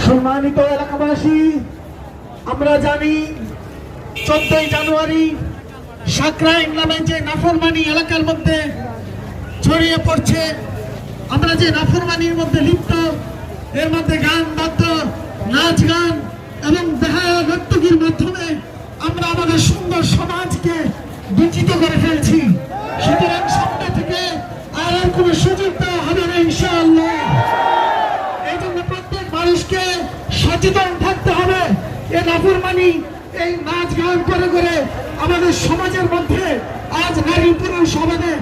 সম্মানিত এলাকাবাসী, আমরা জানি 14ই জানুয়ারি সাকরাইন নামে যে নাফরমানি এলাকার মধ্যে ছড়িয়ে পড়ছে, আমরা যে নাফরমানির মধ্যে লিপ্ত, এর মধ্যে গান বাদ্য, নাচ গান এবং বেহায়া নর্তকীর মাধ্যমে আমরা আমাদের সুন্দর সমাজকে দূষিত করে ফেলছি। সুতরাং সামনে থেকে আর কোনো সুযোগ দেওয়া হবে না ইনশাআল্লাহ। এই জন্য প্রত্যেক মানুষকে সচেতন থাকতে হবে। এই নাফরমানি, এই নাচ গান করে করে আমাদের সমাজের মধ্যে আজ নারী পুরুষ সমাজে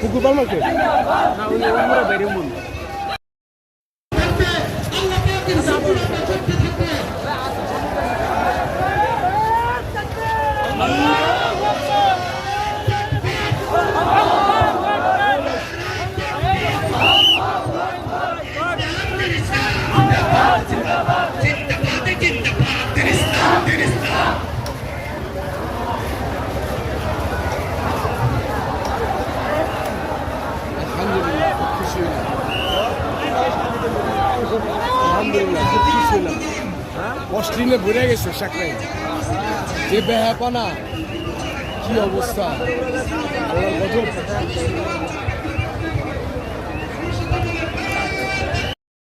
পুকুর পার মার্কেট না ওই বাইরে মন অস্ট্রেলে ভরে গেছে সাকরাইন, যে বেহাপানা, কি অবস্থা, আল্লাহর গজব।